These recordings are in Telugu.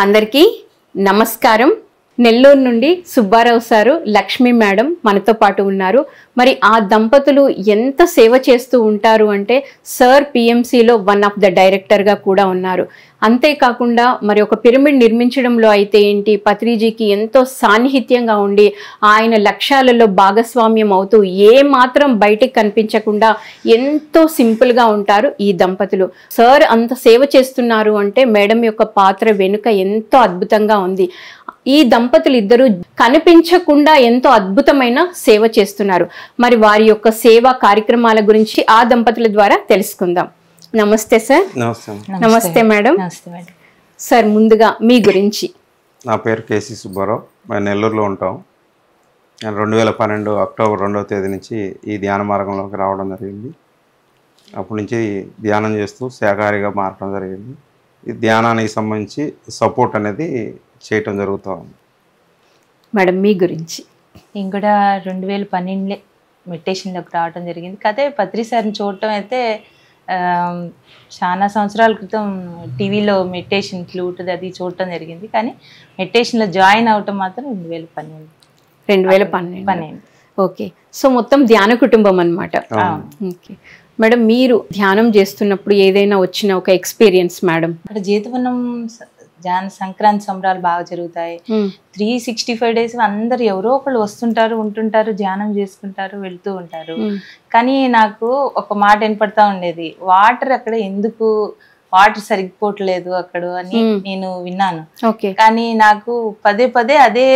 అందరికీ నమస్కారం. నెల్లూరు నుండి సుబ్బారావు సారు, లక్ష్మి మేడం మనతో పాటు ఉన్నారు. మరి ఆ దంపతులు ఎంత సేవ చేస్తూ ఉంటారు అంటే సర్ పిఎంసిలో వన్ ఆఫ్ ద డైరెక్టర్గా కూడా ఉన్నారు. అంతేకాకుండా మరి ఒక పిరమిడ్ నిర్మించడంలో అయితే ఏంటి, పత్రిజీకి ఎంతో సాన్నిహిత్యంగా ఉండి ఆయన లక్ష్యాలలో భాగస్వామ్యం అవుతూ ఏ మాత్రం బయటికి కనిపించకుండా ఎంతో సింపుల్గా ఉంటారు ఈ దంపతులు. సార్ అంత సేవ చేస్తున్నారు అంటే మేడం యొక్క పాత్ర వెనుక ఎంతో అద్భుతంగా ఉంది. ఈ దంపతులు ఇద్దరు కనిపించకుండా ఎంతో అద్భుతమైన సేవ చేస్తున్నారు. మరి వారి యొక్క సేవా కార్యక్రమాల గురించి ఆ దంపతుల ద్వారా తెలుసుకుందాం. నమస్తే సార్. నమస్తే మేడం. సార్ ముందుగా మీ గురించి. నా పేరు కేసీ సుబ్బారావు. మేము నెల్లూరులో ఉంటాం. 2012 అక్టోబర్ 2వ తేదీ నుంచి ఈ ధ్యాన మార్గంలోకి రావడం జరిగింది. అప్పటి నుంచి ధ్యానం చేస్తూ శాకాహారిగా మారడం జరిగింది. ఈ ధ్యానానికి సంబంధించి సపోర్ట్ అనేది చేయటం జరుగుతూ ఉంది. మేడం మీ గురించి. నేను కూడా 2012 మెడిటేషన్లోకి రావడం జరిగింది. కదే పత్రి సార్ని చూడటం అయితే చాలా సంవత్సరాల క్రితం టీవీలో మెడిటేషన్ ఫ్లూట్ అది చూడటం జరిగింది. కానీ మెడిటేషన్లో జాయిన్ అవటం మాత్రం 2012. ఓకే, సో మొత్తం ధ్యాన కుటుంబం అన్నమాట. ఓకే మేడం, మీరు ధ్యానం చేస్తున్నప్పుడు ఏదైనా వచ్చిన ఒక ఎక్స్పీరియన్స్ మేడం? అక్కడ జీతవనం ధ్యాన సంక్రాంతి సంబరాలు బాగా జరుగుతాయి. 365 డేస్ అందరు ఎవరో ఒకళ్ళు వస్తుంటారు, ఉంటుంటారు, ధ్యానం చేసుకుంటారు, వెళ్తూ ఉంటారు. కానీ నాకు ఒక మాట వినపడతా ఉండేది, వాటర్ అక్కడ ఎందుకు వాటర్ సరిగ్గిపోవట్లేదు అక్కడ అని నేను విన్నాను. కానీ నాకు పదే పదే అదే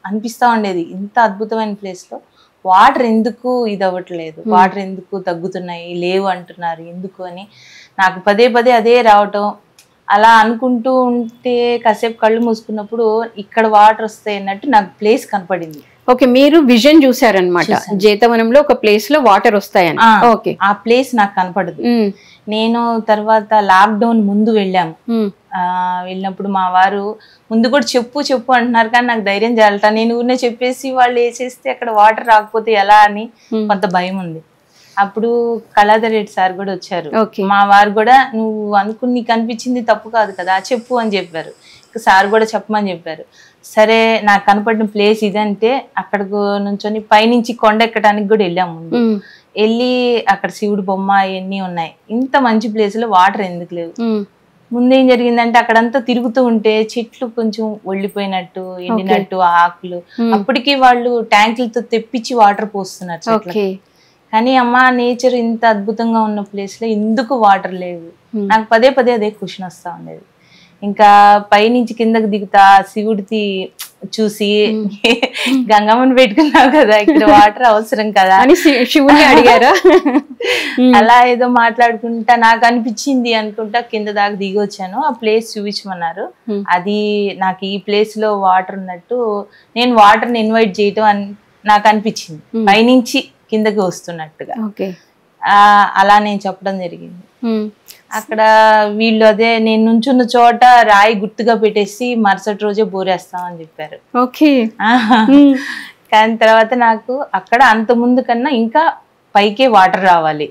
అనిపిస్తా ఉండేది, ఇంత అద్భుతమైన ప్లేస్ లో వాటర్ ఎందుకు ఇది అవ్వట్లేదు, వాటర్ ఎందుకు తగ్గుతున్నాయి, లేవు అంటున్నారు ఎందుకు అని నాకు పదే పదే అదే రావటం. అలా అనుకుంటూ ఉంటే కాసేపు కళ్ళు మూసుకున్నప్పుడు ఇక్కడ వాటర్ వస్తాయి అన్నట్టు నాకు ప్లేస్ కనపడింది. ఓకే, మీరు విజన్ చూసారనమాట, జీతవనంలో ఒక ప్లేస్ లో వాటర్ వస్తాయని. ఓకే, ఆ ప్లేస్ నాకు కనపడదు. నేను తర్వాత లాక్డౌన్ ముందు వెళ్ళాము. వెళ్ళినప్పుడు మా వారు ముందు కూడా చెప్పు చెప్పు అంటున్నారు, కానీ నాకు ధైర్యం చాలట. నేను ఊరినే చెప్పేసి వాళ్ళు వేసేస్తే అక్కడ వాటర్ రాకపోతే ఎలా అని కొంత భయం ఉంది. అప్పుడు కళాధర్ రెడ్డి సార్ కూడా వచ్చారు. మా వారు కూడా నువ్వు అనుకుని నీకు అనిపించింది తప్పు కాదు కదా, చెప్పు అని చెప్పారు. సార్ కూడా చెప్పమని చెప్పారు. సరే, నాకు కనపడిన ప్లేస్ ఇదంటే అక్కడికి నుంచొని పైనుంచి కొండ ఎక్కడానికి కూడా వెళ్ళాము. వెళ్ళి అక్కడ శివుడు బొమ్మ అవన్నీ ఉన్నాయి. ఇంత మంచి ప్లేస్ లో వాటర్ ఎందుకు లేవు? ముందేం జరిగిందంటే అక్కడంతా తిరుగుతూ ఉంటే చెట్లు కొంచెం ఒళ్ళిపోయినట్టు, ఎండినట్టు ఆకులు. అప్పటికి వాళ్ళు ట్యాంకులతో తెప్పించి వాటర్ పోస్తున్నారు చెట్లకి. కానీ అమ్మ, నేచర్ ఇంత అద్భుతంగా ఉన్న ప్లేస్ లో ఎందుకు వాటర్ లేవు? నాకు పదే పదే అదే క్వశ్చన్ వస్తా ఉండేది. ఇంకా పైనుంచి కిందకి దిగుతా శివుడిది చూసి, గంగమ్మని పెట్టుకున్నావు కదా, ఇక్కడ వాటర్ అవసరం కదా అని శివుడిని అడిగారా? అలా ఏదో మాట్లాడుకుంటా నాకు అనిపించింది అనుకుంటా కింద దాకా దిగి వచ్చాను. ఆ ప్లేస్ చూపించమన్నారు. అది నాకు ఈ ప్లేస్ లో వాటర్ ఉన్నట్టు, నేను వాటర్ ని ఇన్వైట్ చేయటం అని నాకు అనిపించింది, పైనుంచి కిందకి వస్తున్నట్టుగా. అలా నేను చెప్పడం జరిగింది. అక్కడ వీళ్ళు అదే నేను నుంచున్న చోట రాయి గుర్తుగా పెట్టేసి మరుసటి రోజే బోరేస్తామని చెప్పారు. కానీ తర్వాత నాకు అక్కడ అంత ముందు కన్నా ఇంకా పైకే వాటర్ రావాలి.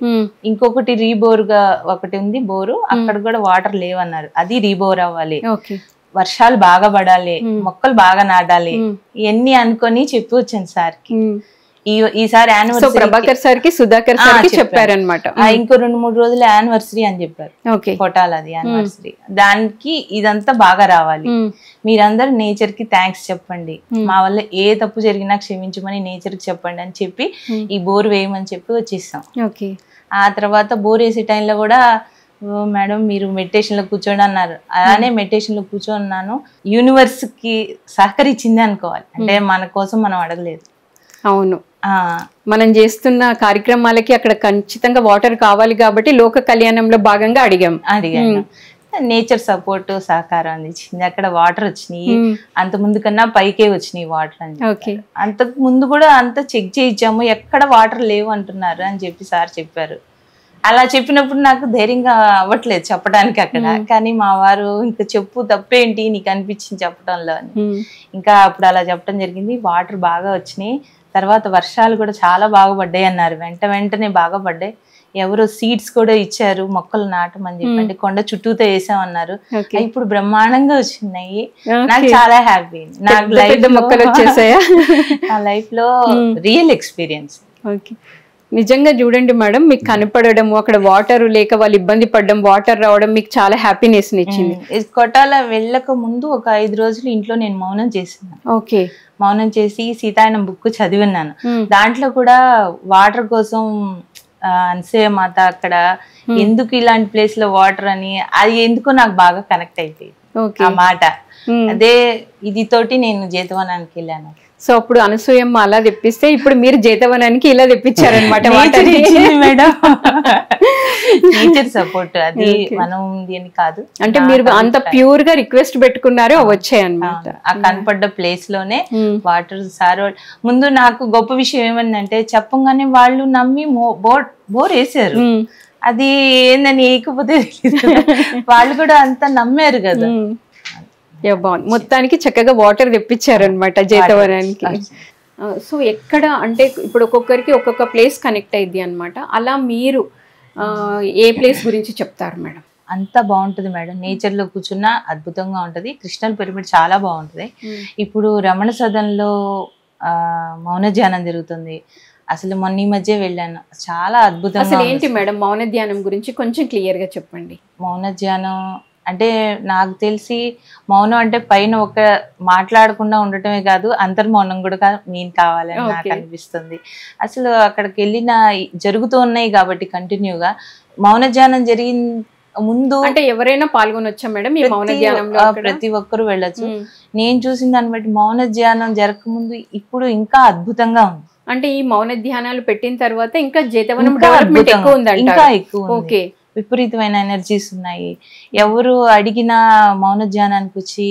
ఇంకొకటి రీబోర్ గా ఒకటి ఉంది బోరు, అక్కడ కూడా వాటర్ లేవన్నారు. అది రీబోర్ అవ్వాలి, వర్షాలు బాగా పడాలి, మొక్కలు బాగా నాటాలి, ఇవన్నీ అనుకొని చెప్పి వచ్చాను సార్కి. ఈసారి యానివర్సరీ ప్రభాకర్ సార్కి, సుధాకర్ సార్కి చెప్పారనమాట. ఇంకో 2-3 రోజులు యానివర్సరీ అని చెప్పారు. కొట్టాలి అది యానివర్సరీ, దానికి ఇదంతా బాగా రావాలి. మీరందరూ నేచర్ కి థ్యాంక్స్ చెప్పండి, మా వల్ల ఏ తప్పు జరిగినా క్షమించమని నేచర్ కి చెప్పండి అని చెప్పి ఈ బోర్ వేయమని చెప్పి వచ్చేసాం. ఆ తర్వాత బోర్ వేసే టైంలో కూడా మేడం మీరు మెడిటేషన్ లో కూర్చోండి అన్నారు. అలానే మెడిటేషన్ లో కూర్చోన్నాను. యూనివర్స్ కి సహకరించింది అనుకోవాలి, అంటే మన కోసం మనం అడగలేదు. అవును, మనం చేస్తున్న కార్యక్రమాలకి అక్కడ ఖచ్చితంగా వాటర్ కావాలి కాబట్టి లోక కళ్యాణంలో భాగంగా అడిగాను. నేచర్ సపోర్ట్ సహకారం అందించింది. అక్కడ వాటర్ వచ్చినాయి, అంత ముందు కన్నా పైకే వచ్చినాయి వాటర్ అని. అంతకు ముందు కూడా అంతా చెక్ చేయించాము, ఎక్కడ వాటర్ లేవు అంటున్నారు అని చెప్పి సార్ చెప్పారు. అలా చెప్పినప్పుడు నాకు ధైర్యంగా అవ్వట్లేదు చెప్పడానికి అక్కడ. కానీ మా వారు ఇంకా చెప్పు, తప్పేంటి నీకు అనిపించింది చెప్పడంలో అని. ఇంకా అప్పుడు అలా చెప్పడం జరిగింది. వాటర్ బాగా వచ్చినాయి. తర్వాత వర్షాలు కూడా చాలా బాగా పడ్డాయి అన్నారు. వెంటనే బాగా పడ్డాయి. ఎవరో సీడ్స్ కూడా ఇచ్చారు మొక్కలు నాటమని చెప్పండి, కొండ చుట్టూతో వేసామన్నారు. ఓకే. ఇప్పుడు బ్రహ్మాండంగా వచ్చినాయి. నాకు చాలా హ్యాపీ. నాకు పెద్ద మొక్కలు వచ్చేసాయా? నా లైఫ్ లో రియల్ ఎక్స్పీరియన్స్. ఓకే. నిజంగా చూడండి మేడం, మీకు కనపడడం, అక్కడ వాటర్ లేక వాళ్ళు ఇబ్బంది పడడం, వాటర్ రావడం మీకు చాలా హ్యాపీనెస్ ఇచ్చింది. కొట్టాల వెళ్ళక ముందు ఒక 5 రోజులు ఇంట్లో నేను మౌనం చేసినాను. ఓకే. మౌనం చేసి సీతాయనం బుక్ చదివిన్నాను. దాంట్లో కూడా వాటర్ కోసం అన్సే మాత అక్కడ ఎందుకు ఇలాంటి ప్లేస్ లో వాటర్ అని, అది ఎందుకో నాకు బాగా కనెక్ట్ అయిపోయింది ఆ మాట. అదే ఇది తోటి నేను జేతవనానికి వెళ్ళాను. సో అప్పుడు అనసూయమ్మ అలా తెప్పిస్తే ఇప్పుడు మీరు జేతవనానికి ఇలా తెప్పించారనమాట. మేడం నేచర్ సపోర్ట్, అది మనం దీని కాదు. అంటే మీరు అంత ప్యూర్ గా రిక్వెస్ట్ పెట్టుకున్నారు, వచ్చాయి అన్నమాట. ఆ కనపడ్డ ప్లేస్ లోనే వాటర్. సార్ ముందు నాకు గొప్ప విషయం ఏమందంటే చెప్పంగానే వాళ్ళు నమ్మి బోర్ వేసారు. అది ఏందని వేయకపోతే వాళ్ళు కూడా అంతా నమ్మారు కదా. బాగుంది. మొత్తానికి చక్కగా వాటర్ తెప్పించారనమాట జేతవనానికి. సో ఎక్కడ అంటే ఇప్పుడు ఒక్కొక్కరికి ఒక్కొక్క ప్లేస్ కనెక్ట్ అయింది అనమాట. అలా మీరు ఏ ప్లేస్ గురించి చెప్తారు మేడం? అంత బాగుంటది మేడం, నేచర్ లో కూర్చున్నా అద్భుతంగా ఉంటది. కృష్ణల్ పిరమిడ్ చాలా బాగుంటది. ఇప్పుడు రమణ సదన్లో మౌన ధ్యానం జరుగుతుంది. అసలు మొన్న ఈ మధ్య వెళ్ళాను, చాలా అద్భుతంగా. అసలు ఏంటి మేడం మౌన ధ్యానం గురించి కొంచెం క్లియర్ గా చెప్పండి. మౌన ధ్యానం అంటే నాకు తెలిసి మౌనం అంటే పైన ఒక మాట్లాడకుండా ఉండటమే కాదు, అంతర్మౌనం కూడా మెయిన్ కావాలని నాకు అనిపిస్తుంది. అసలు అక్కడికి వెళ్ళిన జరుగుతూ ఉన్నాయి కాబట్టి కంటిన్యూగా మౌన ధ్యానం జరిగిన ముందు అంటే ఎవరైనా పాల్గొనొచ్చా మేడం ఈ మౌన ధ్యానంలో? ప్రతి ఒక్కరు వెళ్ళొచ్చు. నేను చూసిన దాన్ని బట్టి మౌన ధ్యానం జరగకముందు ఇప్పుడు ఇంకా అద్భుతంగా ఉంది. అంటే ఈ మౌన ధ్యానాలు పెట్టిన తర్వాత ఇంకా జేతవనం డెవలప్మెంట్ ఎక్కువ ఉంది, ఇంకా ఎక్కువ. ఓకే. విపరీతమైన ఎనర్జీస్ ఉన్నాయి. ఎవరు అడిగినా మౌన ధ్యానానికి వచ్చి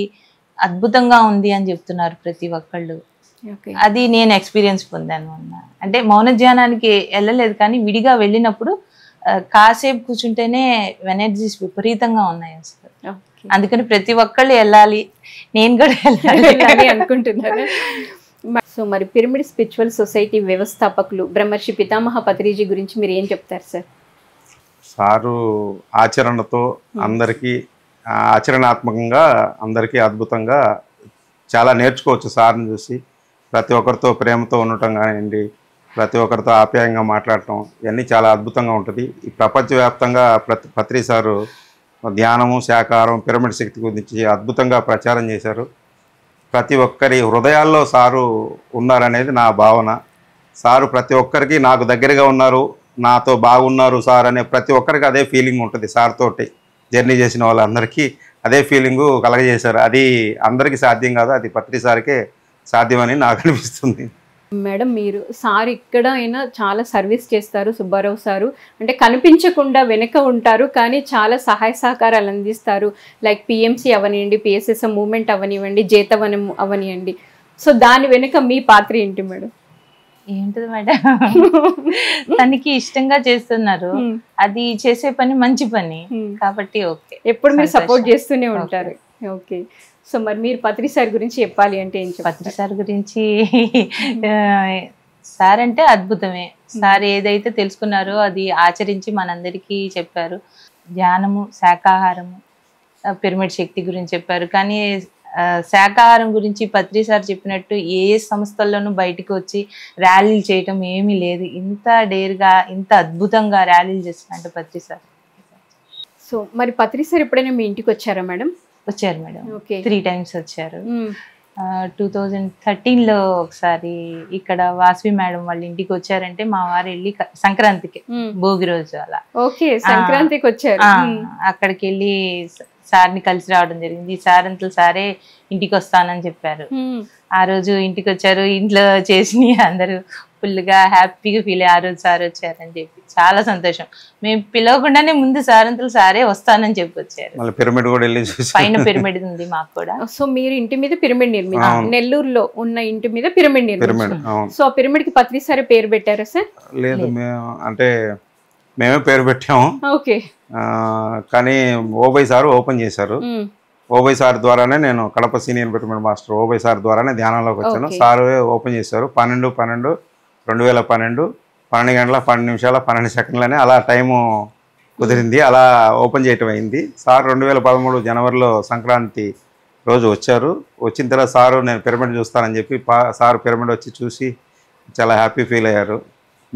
అద్భుతంగా ఉంది అని చెప్తున్నారు ప్రతి ఒక్కళ్ళు. అది నేను ఎక్స్పీరియన్స్ పొందాను అన్న. అంటే మౌన ధ్యానానికి వెళ్ళలేదు కానీ విడిగా వెళ్ళినప్పుడు కాసేపు కూర్చుంటేనే ఎనర్జీస్ విపరీతంగా ఉన్నాయి అసలు. అందుకని ప్రతి ఒక్కళ్ళు వెళ్ళాలి, నేను కూడా వెళ్ళాలి అనుకుంటున్నాను. సో మరి పిరమిడ్ స్పిరిచువల్ సొసైటీ వ్యవస్థాపకులు బ్రహ్మర్షి పితామహ పత్రిజీ గురించి మీరు ఏం చెప్తారు సార్? సారు ఆచరణతో అందరికీ ఆచరణాత్మకంగా అందరికీ అద్భుతంగా చాలా నేర్చుకోవచ్చు సార్ని చూసి. ప్రతి ఒక్కరితో ప్రేమతో ఉండటం కానివ్వండి, ప్రతి ఒక్కరితో ఆప్యాయంగా మాట్లాడటం, ఇవన్నీ చాలా అద్భుతంగా ఉంటుంది. ఈ ప్రపంచవ్యాప్తంగా పత్రి సారు ధ్యానము, శాకాహారం, పిరమిడ్ శక్తి గురించి అద్భుతంగా ప్రచారం చేశారు. ప్రతి ఒక్కరి హృదయాల్లో సారు ఉన్నారనేది నా భావన. సారు ప్రతి ఒక్కరికి నాకు దగ్గరగా ఉన్నారు, నాతో బాగున్నారు సార్ అనే ప్రతి ఒక్కరికి అదే ఫీలింగ్ ఉంటుంది. సార్ తోటి జర్నీ చేసిన వాళ్ళందరికీ అదే ఫీలింగు కలగజేశారు. అది అందరికీ సాధ్యం కాదు, అది పత్రి సార్కే సాధ్యమని నాకు అనిపిస్తుంది. మేడం మీరు సార్ ఇక్కడ అయినా చాలా సర్వీస్ చేస్తారు. సుబ్బారావు సారు అంటే కనిపించకుండా వెనక ఉంటారు కానీ చాలా సహాయ సహకారాలు అందిస్తారు. లైక్ పిఎంసి అవనివ్వండి, పిఎస్ఎస్ఎం మూవ్మెంట్ అవనివ్వండి, జేతవనం అవనివ్వండి. సో దాని వెనుక మీ పాత్ర ఏంటి మేడం? ఏంటది మేడం, తనకి ఇష్టంగా చేస్తున్నారు, అది చేసే పని మంచి పని కాబట్టి ఓకే, ఎప్పుడు మీరు సపోర్ట్ చేస్తూనే ఉంటారు. ఓకే. సో మరి మీరు పత్రి సార్ గురించి చెప్పాలి అంటే ఏం చెప్తారు? పత్రి సార్ గురించి సార్ అంటే అద్భుతమే. సార్ ఏదైతే తెలుసుకున్నారో అది ఆచరించి మనందరికీ చెప్పారు. ధ్యానము, శాకాహారము, పిరమిడ్ శక్తి గురించి చెప్పారు. కానీ శాకాహారం గురించి పత్రి సార్ చెప్పినట్టు ఏ సంస్థల్లోనూ బయటకు వచ్చి ర్యాలీలు చేయటం ఏమీ లేదు. ఇంత డేర్గా ఇంత అద్భుతంగా ర్యాలీలు చేస్తున్నట్టు పత్రి సార్. సో మరి పత్రి సార్ ఎప్పుడైనా మీ ఇంటికి వచ్చారా మేడం? వచ్చారు మేడం, 3 times వచ్చారు. 2013లో ఒకసారి ఇక్కడ వాసవి మేడం వాళ్ళ ఇంటికి వచ్చారంటే మా వారు వెళ్ళి సంక్రాంతికి భోగి రోజు అలా సంక్రాంతికి వచ్చారు. అక్కడికి వెళ్ళి సార్ని కలిసి రావడం జరిగింది. సార్ అంతలు సారే ఇంటికి వస్తానని చెప్పారు. ఆ రోజు ఇంటికి వచ్చారు. ఇంట్లో చేసి అందరూ ఫుల్గా హ్యాపీగా ఫీల్ అయ్యి ఆ రోజు సార్ వచ్చారని చెప్పి చాలా సంతోషం. మేము పిలవకుండానే ముందు సార్ అంతలు సారే వస్తానని చెప్పి వచ్చారు. పైన పిరమిడ్ ఉంది మాకు కూడా. సో మీరు ఇంటి మీద పిరమిడ్ నిర్మించారు, నెల్లూరులో ఉన్న ఇంటి మీద పిరమిడ్ నిర్మించారు. సో ఆ పిరమిడ్ కి పత్రి సార్ పేరు పెట్టారా సార్? లేదు, అంటే మేమే పేరు పెట్టాము. ఓకే. కానీ ఓబై సార్ ఓపెన్ చేశారు. ఓబై సార్ ద్వారానే నేను Kadapa senior pyramid master Obai sir ద్వారానే ధ్యానంలోకి వచ్చాను. సార్ ఓపెన్ చేశారు 12/12/2012 12 గంటల 12 నిమిషాల 12 సెకండ్లని అలా టైము కుదిరింది. అలా ఓపెన్ చేయటం అయింది. సార్ 2013 జనవరిలో సంక్రాంతి రోజు వచ్చారు. వచ్చిన తర్వాత సారు నేను పిరమిడ్ చూస్తానని చెప్పి సార్ పిరమిడ్ వచ్చి చూసి చాలా హ్యాపీ ఫీల్ అయ్యారు.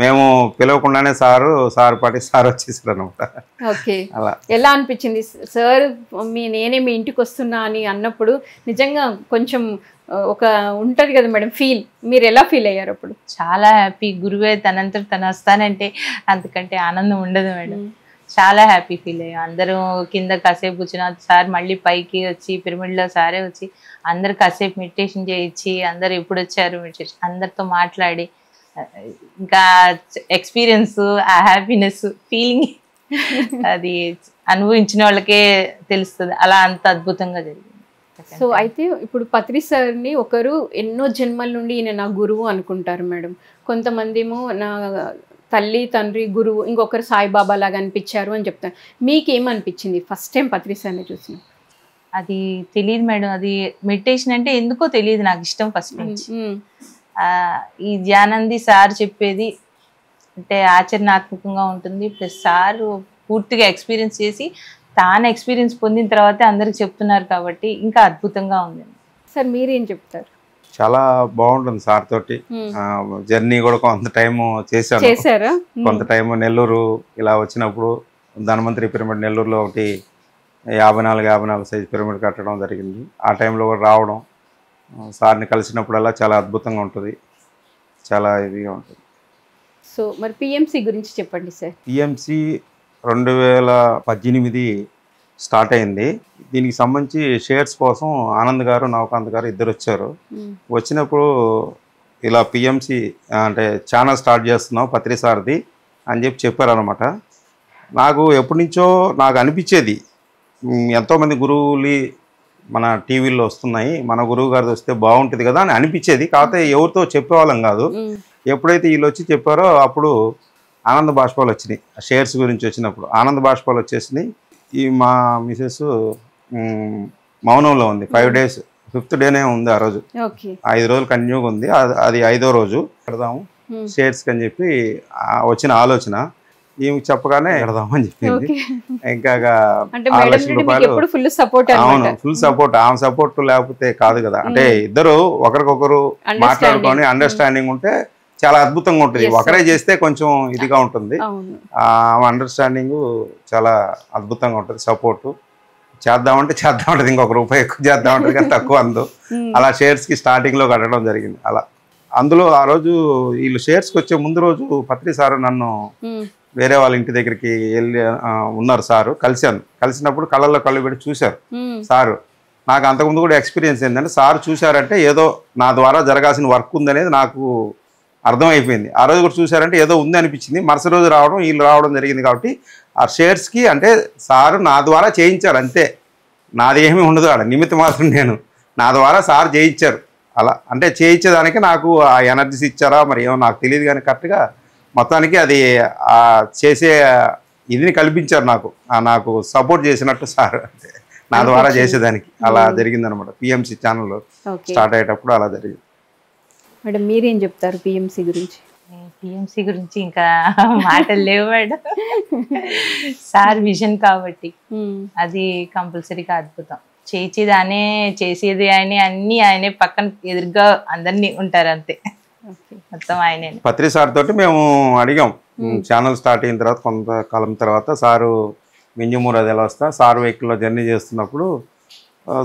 మేము పిలవకుండానే సార్ పాటి సార్ వచ్చేసారు అనమాట. ఓకే, అలా ఎలా అనిపించింది సార్ నేనే మీ ఇంటికి వస్తున్నా అని అన్నప్పుడు? నిజంగా కొంచెం ఒక ఉంటది కదా మేడం ఫీల్, మీరు ఎలా ఫీల్ అయ్యారు అప్పుడు? చాలా హ్యాపీ. గురువే తనంతట తను వస్తానంటే అంతకంటే ఆనందం ఉండదు మేడం. చాలా హ్యాపీ ఫీల్ అయ్యాం. అందరూ కింద కాసేపు కూర్చున్న సార్ మళ్ళీ పైకి వచ్చి పిరమిడ్లో సారే వచ్చి అందరు కాసేపు మెడిటేషన్ చేయించి అందరు ఎప్పుడు వచ్చారు మెడిటేషన్ అందరితో మాట్లాడి ఇంకా ఎక్స్పీరియన్స్, ఆ హ్యాపీనెస్ ఫీలింగ్ అది అనుభవించిన వాళ్ళకే తెలుస్తుంది. అలా అంత అద్భుతంగా జరిగింది. సో అయితే ఇప్పుడు పత్రి సార్ని ఒకరు ఎన్నో జన్మల నుండి ఈయన నా గురువు అనుకుంటారు మేడం. కొంతమంది ఏమో నా తల్లి తండ్రి గురువు, ఇంకొకరు సాయిబాబా లాగా అనిపించారు అని చెప్తారు. మీకేమనిపించింది ఫస్ట్ టైం పత్రి సార్ని చూసిన? అది తెలియదు మేడం. అది మెడిటేషన్ అంటే ఎందుకో తెలియదు, నాకు ఇష్టం ఫస్ట్ నుంచి. ఈ ధ్యానంది సార్ చెప్పేది అంటే ఆచరణాత్మకంగా ఉంటుంది. ప్లస్ సార్ పూర్తిగా ఎక్స్పీరియన్స్ చేసి తాను ఎక్స్పీరియన్స్ పొందిన తర్వాత అందరికి చెప్తున్నారు కాబట్టి ఇంకా అద్భుతంగా ఉంది. సార్ మీరేం చెప్తారు? చాలా బాగుంటుంది సార్ తోటి జర్నీ కూడా. కొంత టైము చేశారా? కొంత టైము నెల్లూరు ఇలా వచ్చినప్పుడు ధన్వంతరి పిరమిడ్ నెల్లూరులో ఒకటి 54 సైజ్ పిరమిడ్ కట్టడం జరిగింది. ఆ టైంలో కూడా రావడం, సార్ని కలిసినప్పుడల్లా చాలా అద్భుతంగా ఉంటుంది, చాలా ఇదిగా ఉంటుంది. సో మరి పిఎంసి గురించి చెప్పండి సార్. పిఎంసి 2018 స్టార్ట్ అయింది. దీనికి సంబంధించి షేర్స్ కోసం ఆనంద్ గారు నవకాంత్ గారు ఇద్దరు వచ్చారు. వచ్చినప్పుడు ఇలా పిఎంసి అంటే ఛానల్ స్టార్ట్ చేస్తున్నాం పత్రి సార్ది అని చెప్పారనమాట. నాకు ఎప్పటి నుంచో నాకు అనిపించేది, ఎంతోమంది గురువులు మన టీవీల్లో వస్తున్నాయి, మన గురువు గారిది వస్తే బాగుంటుంది కదా అని అనిపించేది. కాకపోతే ఎవరితో చెప్పేవాళ్ళం కాదు. ఎప్పుడైతే వీళ్ళు వచ్చి చెప్పారో అప్పుడు ఆనంద బాష్పాలు వచ్చినాయి. షేర్స్ గురించి వచ్చినప్పుడు ఆనంద బాష్పాలు వచ్చేసినాయి. ఈ మా మిసెస్ మౌనంలో ఉంది 5 days, 5th డేనే ఉంది. ఆ రోజు 5 రోజులు కంటిన్యూగా ఉంది. అది 5వ రోజు పెడదాము షేర్స్కి అని చెప్పి వచ్చిన ఆలోచన. ఈమెకి చెప్పగానే పెడదామని చెప్పింది. ఇంకా 6 లక్షల రూపాయలు. అవును, ఫుల్ సపోర్ట్. ఆమె సపోర్ట్ లేకపోతే కాదు కదా. అంటే ఇద్దరు ఒకరికొకరు మాట్లాడుకొని అండర్స్టాండింగ్ ఉంటే చాలా అద్భుతంగా ఉంటుంది. ఒకరే చేస్తే కొంచెం ఇదిగా ఉంటుంది. అండర్స్టాండింగ్ చాలా అద్భుతంగా ఉంటుంది. సపోర్టు చేద్దామంటే ఇంకొక రూపాయి ఎక్కువ చేద్దామంటే కానీ తక్కువ అందు. అలా షేర్స్కి స్టార్టింగ్లో కట్టడం జరిగింది. అలా అందులో ఆ రోజు వీళ్ళు షేర్స్కి వచ్చే ముందు రోజు పత్రి సారు నన్ను వేరే వాళ్ళ ఇంటి దగ్గరికి వెళ్ళి ఉన్నారు. సారు కలిసినప్పుడు కళ్ళల్లో కళ్ళు పెట్టి చూశారు సారు. నాకు అంతకుముందు కూడా ఎక్స్పీరియన్స్ ఏంటంటే సార్ చూశారంటే ఏదో నా ద్వారా జరగాల్సిన వర్క్ ఉందనేది నాకు అర్థమైపోయింది. ఆ రోజు కూడా చూశారంటే ఏదో ఉంది అనిపించింది. మరుసటి రోజు వీళ్ళు రావడం జరిగింది. కాబట్టి ఆ షేర్స్కి అంటే సారు నా ద్వారా చేయించారు అంతే. నాది ఏమీ ఉండదు ఆడ, నిమిత్త మాత్రం నేను. నా ద్వారా సార్ చేయించారు. అలా అంటే చేయించేదానికి నాకు ఆ ఎనర్జీస్ ఇచ్చారా మరి ఏమో నాకు తెలియదు, కానీ కరెక్ట్గా మొత్తానికి అది చేసే ఇదిని కల్పించారు నాకు సపోర్ట్ చేసినట్టు సార్ అంటే నా ద్వారా చేసేదానికి. అలా జరిగిందనమాట. పిఎంసి ఛానల్లో స్టార్ట్ అయ్యేటప్పుడు అలా జరిగింది. మేడం మీరేం చెప్తారు పిఎంసి గురించి? పిఎంసి గురించి ఇంకా మాటలు లేవు మేడం. సార్ విజన్ కాబట్టి అది కంపల్సరీగా అద్భుతం. చేసేది ఆయనే, అన్ని ఆయనే, పక్కన ఎదురుగా అందరినీ ఉంటారు అంతే, మొత్తం ఆయనే. పత్రి సార్ తోటి మేము అడిగాం ఛానల్ స్టార్ట్ అయిన తర్వాత కొంతకాలం తర్వాత సారు మింజమూరు అది ఎలా వస్తా సార్ వెహికల్లో జర్నీ చేస్తున్నప్పుడు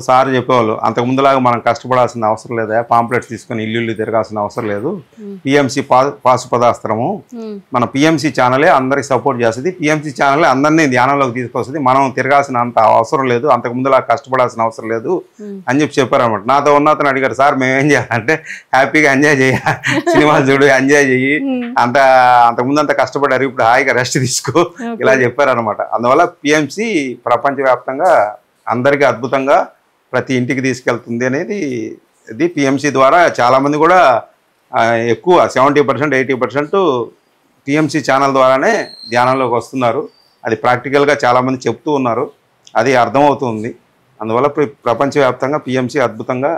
సార్ చెప్పేవాళ్ళు, అంతకు ముందులాగా మనం కష్టపడాల్సిన అవసరం లేదా, పాంప్లెట్స్ తీసుకొని ఇల్లు తిరగాల్సిన అవసరం లేదు. పిఎంసి పాశుపదాస్త్రము, మన పిఎంసి ఛానలే అందరికి సపోర్ట్ చేస్తుంది. పిఎంసి ఛానలే అందరినీ ధ్యానంలోకి తీసుకొస్తుంది. మనం తిరగాల్సిన అంత అవసరం లేదు, అంతకు ముందులాగా కష్టపడాల్సిన అవసరం లేదు అని చెప్పారన్నమాట. నాతో ఉన్నతను అడిగారు, సార్ మేమేం చేయాలంటే హ్యాపీగా ఎంజాయ్ చేయ, సినిమాలు చూడు, ఎంజాయ్ చెయ్యి, అంతకుముందు అంత కష్టపడారు, ఇప్పుడు హాయిగా రెస్ట్ తీసుకో, ఇలా చెప్పారనమాట. అందువల్ల పిఎంసి ప్రపంచవ్యాప్తంగా అందరికీ అద్భుతంగా ప్రతి ఇంటికి తీసుకెళ్తుంది అనేది ఇది. పిఎంసి ద్వారా చాలామంది కూడా ఎక్కువ 70% 80% పిఎంసి ఛానల్ ద్వారానే ధ్యానంలోకి వస్తున్నారు. అది ప్రాక్టికల్గా చాలామంది చెప్తూ ఉన్నారు, అది అర్థమవుతుంది. అందువల్ల ప్రపంచవ్యాప్తంగా పిఎంసి అద్భుతంగా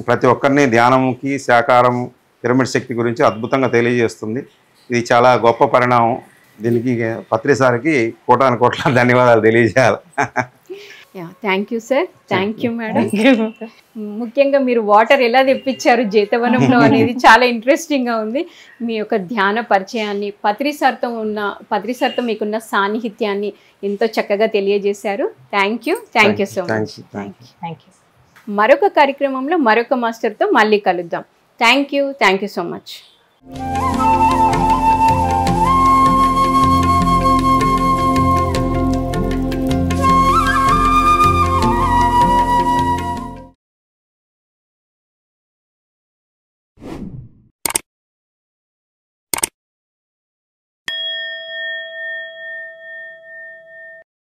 ప్రతి ఒక్కరిని ధ్యానంకి, శాకారం, పిరమిడ్ శక్తి గురించి అద్భుతంగా తెలియజేస్తుంది. ఇది చాలా గొప్ప పరిణామం. దీనికి పత్రి సార్కి కోటాను కోట్ల ధన్యవాదాలు తెలియజేయాలి. Thank you sir, thank you madam. ముఖ్యంగా మీరు వాటర్ ఎలా తెప్పించారు జేతవనంలో అనేది చాలా ఇంట్రెస్టింగ్గా ఉంది. మీ యొక్క ధ్యాన పరిచయాన్ని, పత్రి సార్తో మీకున్న సాన్నిహిత్యాన్ని ఎంతో చక్కగా తెలియజేశారు. Thank you so much. Thank you. మరొక కార్యక్రమంలో మరొక మాస్టర్తో మళ్ళీ కలుద్దాం. Thank you so much.